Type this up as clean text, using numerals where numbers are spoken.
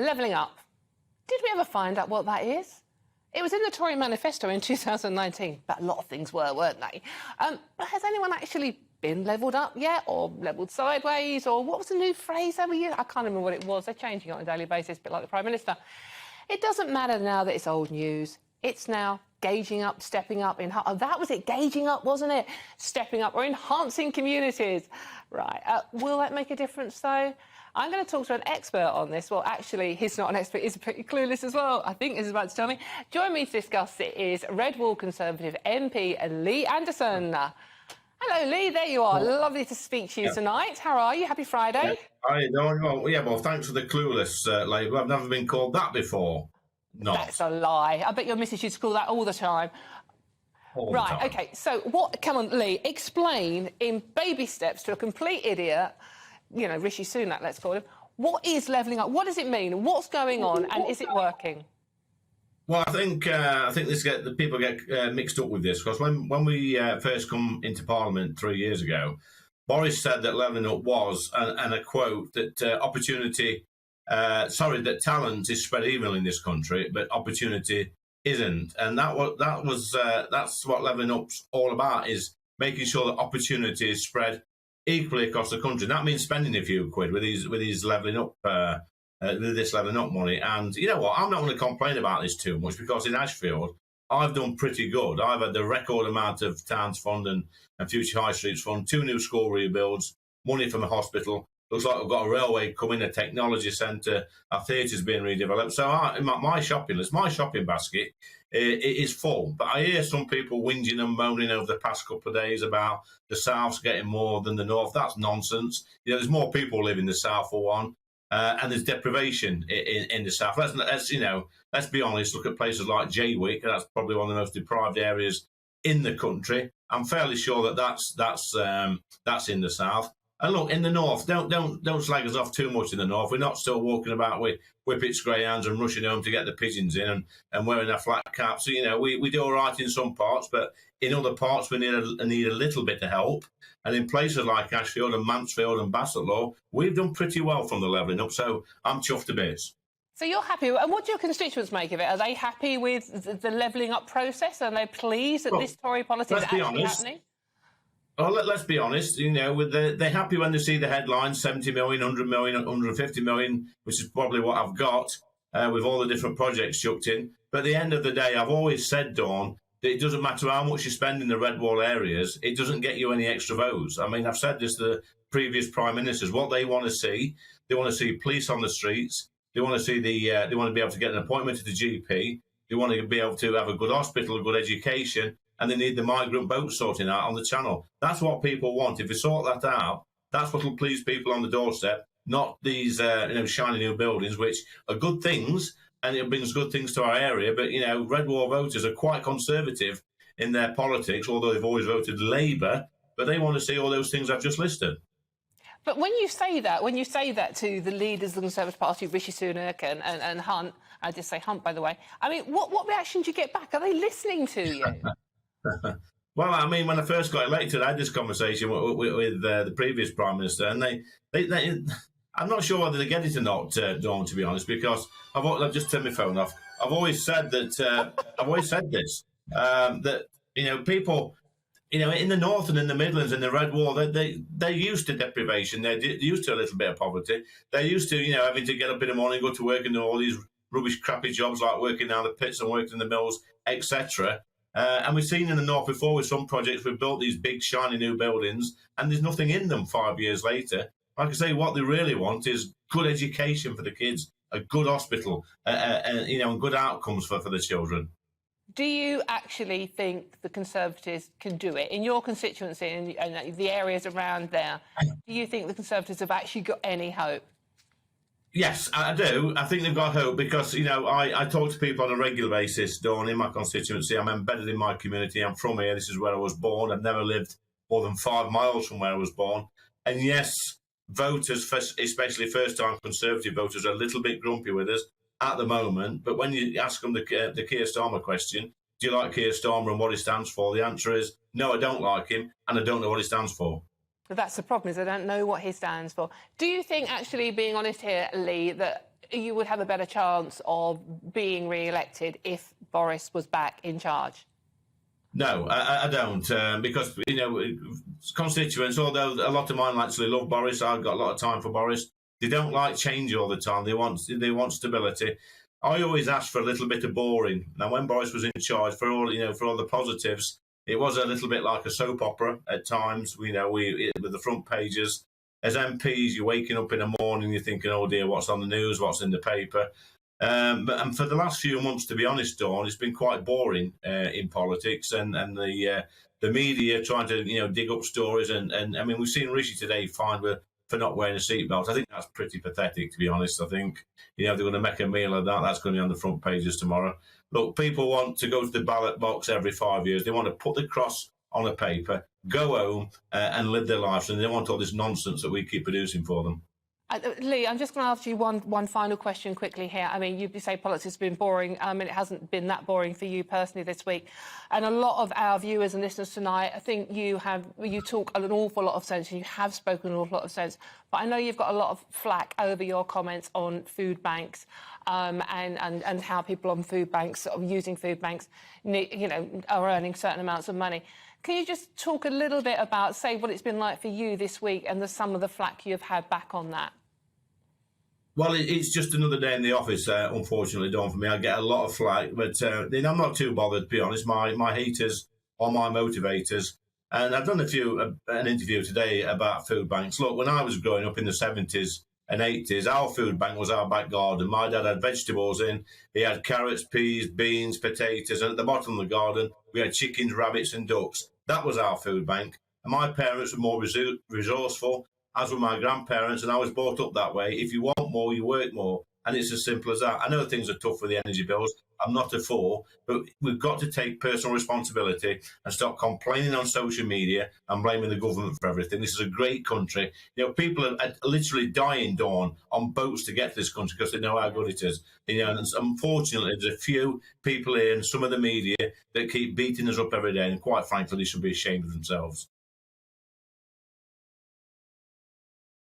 Levelling up. Did we ever find out what that is? It was in the Tory manifesto in 2019, but a lot of things weren't they? But has anyone actually been levelled up yet, or levelled sideways, or what was the new phrase every year? I can't remember what it was. They're changing it on a daily basis, a bit like the Prime Minister. It doesn't matter now that it's old news. It's now gauging up, stepping up, that was it, gauging up, wasn't it? Stepping up or enhancing communities. Right, will that make a difference though? I'm going to talk to an expert on this. Well, actually, he's not an expert, he's pretty clueless as well, I think he's about to tell me. Join me to discuss it is Red Wall Conservative MP Lee Anderson. Hello, Lee, there you are. Lovely to speak to you tonight. How are you? Happy Friday. Yeah. Hi, well, thanks for the clueless label. I've never been called that before. Not. That's a lie. I bet your missus used to call that all the time. All right, the time. OK, so what... Come on, Lee, explain in baby steps to a complete idiot, you know, Rishi Sunak, let's call him, what is levelling up? What does it mean? What's going on? And is it working? Well, I think the people get mixed up with this, because when we first come into Parliament 3 years ago, Boris said that levelling up was, and I quote, that that talent is spread evenly in this country, but opportunity isn't. And that's what levelling up's all about, is making sure that opportunity is spread equally across the country. That means spending a few quid with these levelling up. With this levelling up money. And you know what, I'm not going to complain about this too much, because in Ashfield I've done pretty good. I've had the record amount of Towns Fund and Future High Streets Fund, 2 new school rebuilds, money from the hospital. Looks like we've got a railway coming, a technology centre, our theatre's being redeveloped. So my shopping list, my shopping basket, it is full. But I hear some people whinging and moaning over the past couple of days about the South's getting more than the North. That's nonsense. You know, there's more people live in the South, for one. And there's deprivation in the South. Let's be honest. Look at places like Jaywick. That's probably one of the most deprived areas in the country. I'm fairly sure that's in the South. And look, in the North, don't slag us off too much in the North. We're not still walking about with whippets, greyhounds, and rushing home to get the pigeons in and wearing our flat caps. So, you know, we do all right in some parts, but in other parts we need a little bit of help. And in places like Ashfield and Mansfield and Bassetlaw, we've done pretty well from the levelling up. So I'm chuffed to bits. So you're happy. And what do your constituents make of it? Are they happy with the levelling up process? Are they pleased that this Tory policy is actually happening? Well, let's be honest. You know, they're happy when they see the headlines: 70 million, 100 million, 150 million, which is probably what I've got with all the different projects chucked in. But at the end of the day, I've always said, Dawn, that it doesn't matter how much you spend in the red wall areas, it doesn't get you any extra votes. I mean, I've said this to the previous prime ministers. What they want to see, they want to see police on the streets. They want to see they want to be able to get an appointment to the GP. They want to be able to have a good hospital, a good education, and they need the migrant boat sorting out on the channel. That's what people want. If we sort that out, that's what will please people on the doorstep, not these shiny new buildings, which are good things, and it brings good things to our area. But, you know, Red Wall voters are quite conservative in their politics, although they've always voted Labour, but they want to see all those things I've just listed. But when you say that to the leaders of the Conservative Party, Rishi Sunak and Hunt, I just say Hunt, by the way, I mean, what reaction do you get back? Are they listening to you? Well, I mean, when I first got elected, I had this conversation with the previous Prime Minister, and they I'm not sure whether they get it or not, Dawn, to be honest, because I've just turned my phone off. I've always said that, that, you know, people, you know, in the North and in the Midlands and the Red Wall, they're used to deprivation. They're used to a little bit of poverty. They're used to, you know, having to get up in the morning, go to work and do all these rubbish, crappy jobs like working down the pits and working in the mills, etc. And we've seen in the North before with some projects, we've built these big, shiny new buildings, and there's nothing in them 5 years later. Like I say, what they really want is good education for the kids, a good hospital, and good outcomes for the children. Do you actually think the Conservatives can do it? In your constituency and the areas around there, do you think the Conservatives have actually got any hope? Yes, I do. I think they've got hope because, you know, I talk to people on a regular basis, Dawn, in my constituency. I'm embedded in my community. I'm from here. This is where I was born. I've never lived more than 5 miles from where I was born. And yes, voters, especially first-time Conservative voters, are a little bit grumpy with us at the moment. But when you ask them the Keir Starmer question, do you like Keir Starmer and what he stands for? The answer is, no, I don't like him, and I don't know what he stands for. But that's the problem, is I don't know what he stands for. Do you think, actually, being honest here, Lee, that you would have a better chance of being re-elected if Boris was back in charge? No, I don't, because, you know, constituents, although a lot of mine actually love Boris, I've got a lot of time for Boris, they don't like change all the time. They want stability. I always ask for a little bit of boring. Now, when Boris was in charge, for all the positives, it was a little bit like a soap opera at times. With the front pages. As MPs, you're waking up in the morning, you're thinking, "Oh dear, what's on the news? What's in the paper?" And for the last few months, to be honest, Dawn, it's been quite boring in politics, and the media trying to dig up stories. And I mean, we've seen Rishi today fined for not wearing a seatbelt. I think that's pretty pathetic, to be honest. I think if they're going to make a meal of that, that's going to be on the front pages tomorrow. Look, people want to go to the ballot box every 5 years. They want to put the cross on a paper, go home, and live their lives, and they don't want all this nonsense that we keep producing for them. Lee, I'm just going to ask you one final question quickly here. I mean, you say politics has been boring, and it hasn't been that boring for you personally this week. And a lot of our viewers and listeners tonight, I think you talk an awful lot of sense, and you have spoken an awful lot of sense. But I know you've got a lot of flack over your comments on food banks, and how people on food banks, sort of using food banks, are earning certain amounts of money. Can you just talk a little bit about, say, what it's been like for you this week and some of the flack you've had back on that? Well, it's just another day in the office, unfortunately, Dawn, for me. I get a lot of flack, but I'm not too bothered, to be honest. My haters are my motivators. And I've done an interview today about food banks. Look, when I was growing up in the 70s and 80s, our food bank was our back garden. My dad had vegetables in. He had carrots, peas, beans, potatoes. And at the bottom of the garden, we had chickens, rabbits and ducks. That was our food bank. And my parents were more resourceful, as were my grandparents, and I was brought up that way. If you want more, you work more. And it's as simple as that. I know things are tough with the energy bills. I'm not a fool, but we've got to take personal responsibility and stop complaining on social media and blaming the government for everything. This is a great country. People are literally dying, Dawn, on boats to get to this country because they know how good it is. And unfortunately, there's a few people here and some of the media that keep beating us up every day. And quite frankly, they should be ashamed of themselves.